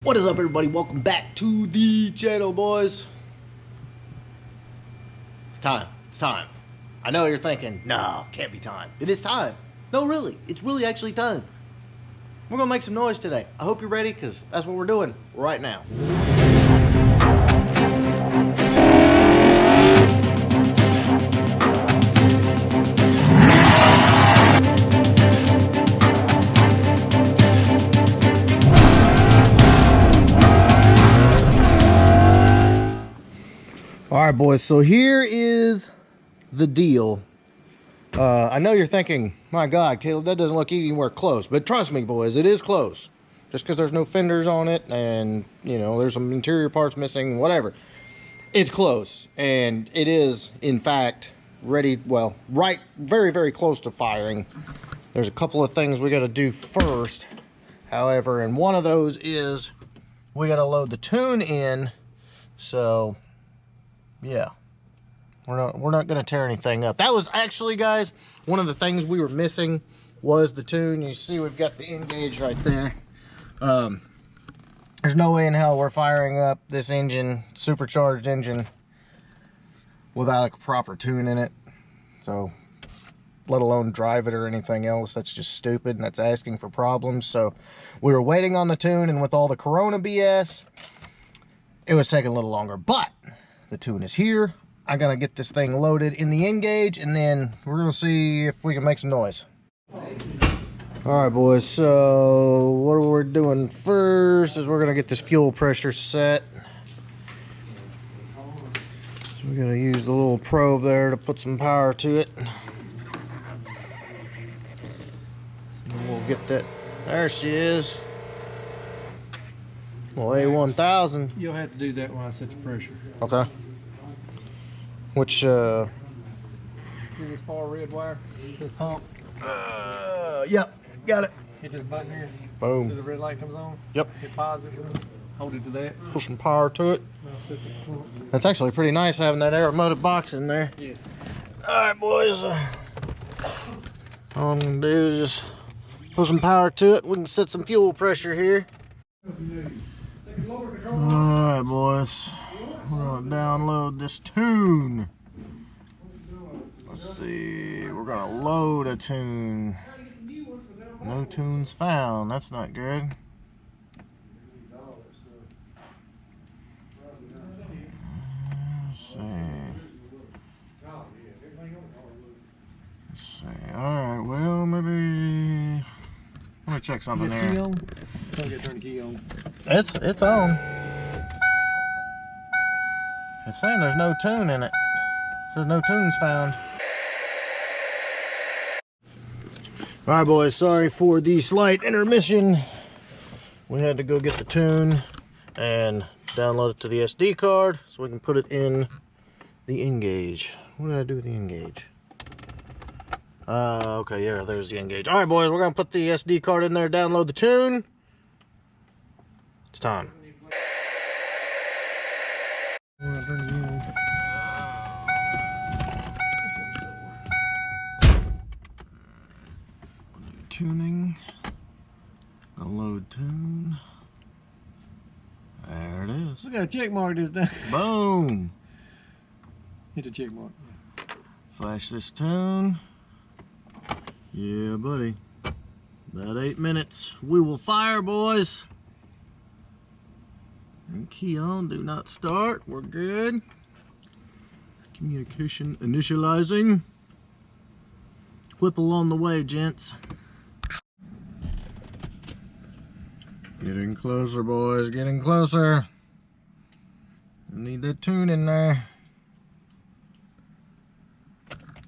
What is up, everybody? Welcome back to the channel, boys. It's time. It's time. I know you're thinking, no, can't be time. It is time. No, really. It's really actually time. We're going to make some noise today. I hope you're ready, because that's what we're doing right now. All right, boys, so here is the deal. I know you're thinking, my God, Caleb, that doesn't look anywhere close. But trust me, boys, it is close. Just because there's no fenders on it and, you know, there's some interior parts missing, whatever. It's close. And it is, in fact, ready, well, right, very, very close to firing. There's a couple of things we got to do first. However, and one of those is we got to load the tune in. So... yeah, we're not gonna tear anything up. That was actually, guys, one of the things we were missing was the tune. You see we've got the N-gauge right there. There's no way in hell we're firing up this engine, supercharged engine, without a proper tune in it. So, let alone drive it or anything else. That's just stupid, and that's asking for problems. So we were waiting on the tune, and with all the Corona BS, it was taking a little longer, but the tune is here. I'm gonna get this thing loaded in the N-gauge, and then we're gonna see if we can make some noise. All right, boys, so what we're doing first is we're gonna get this fuel pressure set. So we're gonna use the little probe there to put some power to it. And we'll get that. There she is. Well, A1000. You'll have to do that when I set the pressure. Okay. Which, See this far red wire? This pump? Yep, got it. Hit this button here. Boom. So the red light comes on. Yep. Hit positive. Hold it to that. Push some power to it. I'll set the pump. That's actually pretty nice having that aeromotive box in there. Yes. Alright, boys. All I'm going to do is just put some power to it. We can set some fuel pressure here. Alright, boys, we're gonna download this tune. Let's see, we're gonna load a tune. No tunes found, that's not good. Let's see, alright, well, maybe, let me check something here. Turn the key on. It's on. It's saying there's no tune in it. It says no tunes found. Alright, boys, sorry for the slight intermission. We had to go get the tune and download it to the SD card so we can put it in the N-gauge. What did I do with the N-gauge? Okay, yeah, there's the N-gauge. Alright, boys, we're gonna put the SD card in there, download the tune. It's time. Tuning. A load tune. There it is. Look at a check mark this time. Boom. Hit the check mark. Flash this tune. Yeah, buddy. About 8 minutes. We will fire, boys. And key on, do not start. We're good. Communication initializing. Whipple on the way, gents. Getting closer, boys. Getting closer. Need that tune in there.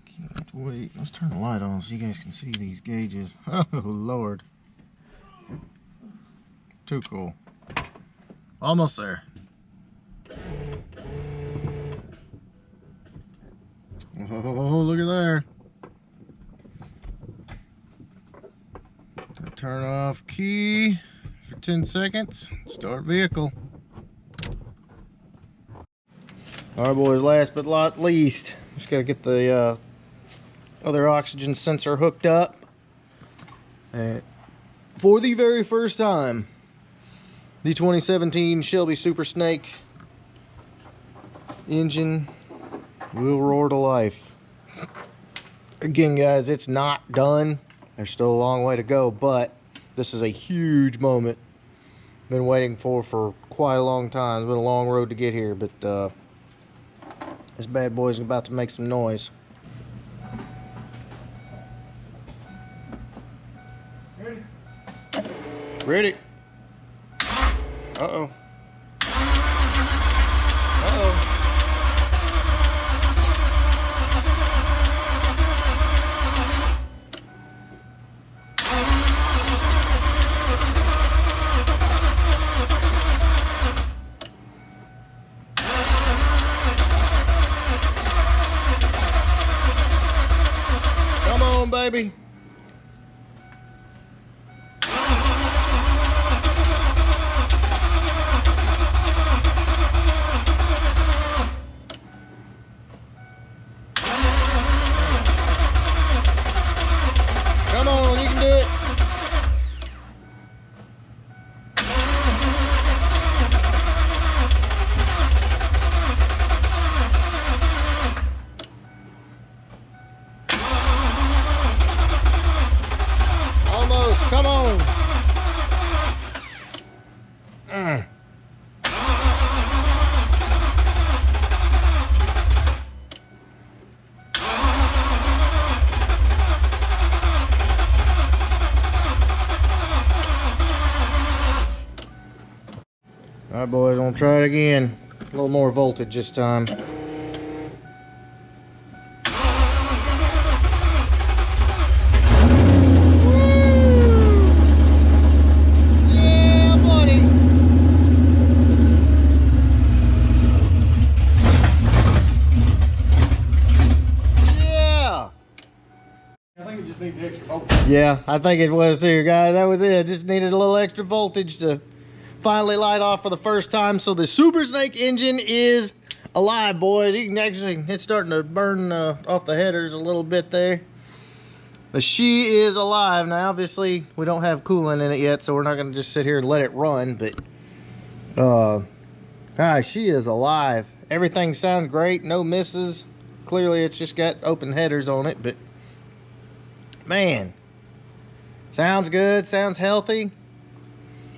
Can't wait. Let's turn the light on so you guys can see these gauges. Oh, Lord. Too cool. Almost there. Oh, look at there. Turn off key for 10 seconds. Start vehicle. Alright, boys, last but not least, just gotta get the other oxygen sensor hooked up. For the very first time, The 2017 Shelby Super Snake engine will roar to life. Again, guys, it's not done. There's still a long way to go, but this is a huge moment. Been waiting for quite a long time. It's been a long road to get here, but this bad boy's about to make some noise. Ready? Ready? Uh-oh. Uh-oh. Come on, baby. Come on, you can do it. Almost, come on. All right, boys, I'm gonna try it again. A little more voltage this time. Yeah, buddy. Yeah. I think it just needs the extra voltage. Yeah, I think it was too, guys. That was it. Just needed a little extra voltage to finally light off for the first time. So the Super Snake engine is alive, boys. You can actually, it's starting to burn off the headers a little bit there. But she is alive. Now, obviously, we don't have coolant in it yet, so we're not going to just sit here and let it run. But, guys, she is alive. Everything sounds great. No misses. Clearly, it's just got open headers on it. But, man, sounds good. Sounds healthy.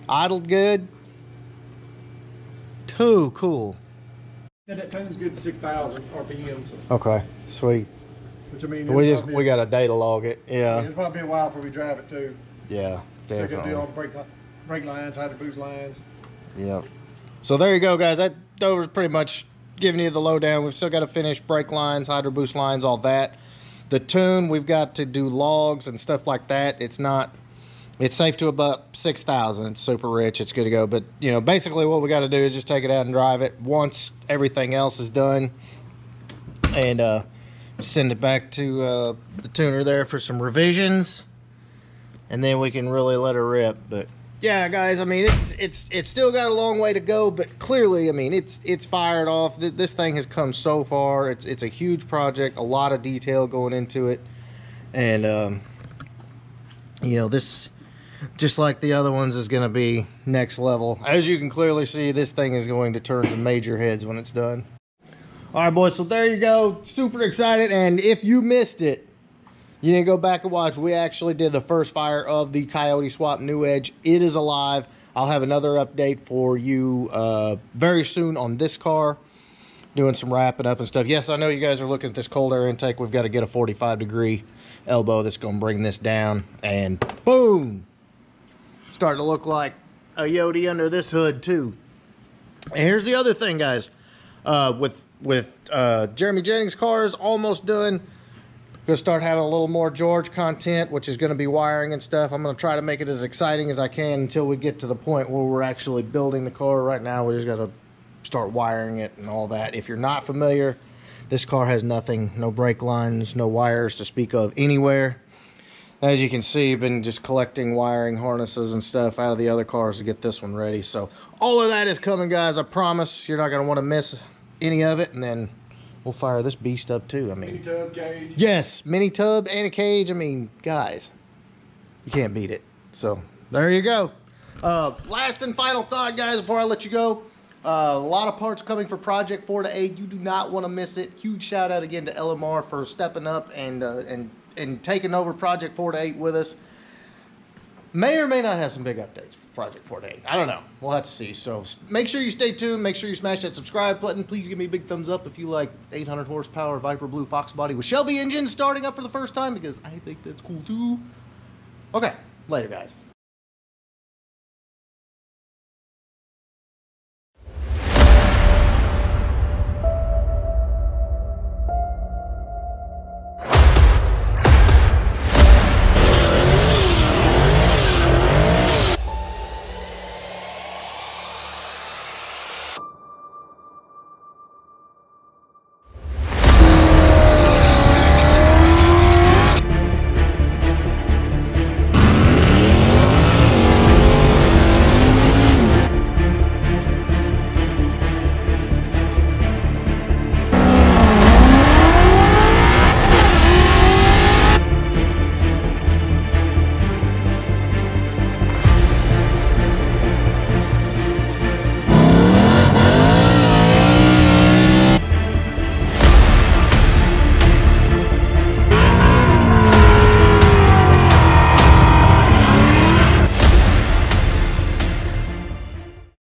Idled good. Too cool. Yeah, that tune's good to 6,000 RPM. So, Okay, sweet. which I mean, We got a day to log it. Yeah. It'll probably be a while before we drive it too. Yeah, Still got to do definitely. all the brake lines, hydro boost lines. Yeah. So there you go, guys. That was pretty much giving you the lowdown. We've still got to finish brake lines, hydro boost lines, all that. The tune, we've got to do logs and stuff like that. It's safe to about 6,000. It's super rich. It's good to go. But, you know, basically what we got to do is just take it out and drive it once everything else is done. And send it back to the tuner there for some revisions. And then we can really let her rip. But, yeah, guys, I mean, it's still got a long way to go. But clearly, I mean, it's fired off. This thing has come so far. It's a huge project. A lot of detail going into it. And, you know, this, just like the other ones, is going to be next level. As you can clearly see, this thing is going to turn some major heads when it's done. All right, boys, so there you go. Super excited. And if you missed it, you need to go back and watch. We actually did the first fire of the Coyote Swap New Edge. It is alive. I'll have another update for you very soon on this car. Doing some wrapping up and stuff. Yes, I know you guys are looking at this cold air intake. We've got to get a 45-degree elbow that's going to bring this down. And boom! Starting to look like a Yodi under this hood too. And here's the other thing, guys. With Jeremy Jennings' cars almost done, gonna start having a little more George content, which is gonna be wiring and stuff. I'm gonna try to make it as exciting as I can until we get to the point where we're actually building the car. Right now, we just gotta start wiring it and all that. If you're not familiar, this car has nothing, no brake lines, no wires to speak of anywhere. As you can see, I've been just collecting wiring harnesses and stuff out of the other cars to get this one ready. So all of that is coming, guys. I promise you're not going to want to miss any of it. And then we'll fire this beast up too. I mean, Mini tub, cage. yes, mini tub and a cage. I mean, guys, you can't beat it. So there you go. Last and final thought, guys, before I let you go. A lot of parts coming for Project 4 to 8. You do not want to miss it. Huge shout out again to LMR for stepping up and taking over Project 4 to 8 with us. May or may not have some big updates for Project 4 to 8. I don't know. We'll have to see. So make sure you stay tuned. Make sure you smash that subscribe button. Please give me a big thumbs up if you like 800 horsepower Viper Blue Foxbody with Shelby engine starting up for the first time, because I think that's cool too. Okay, later guys.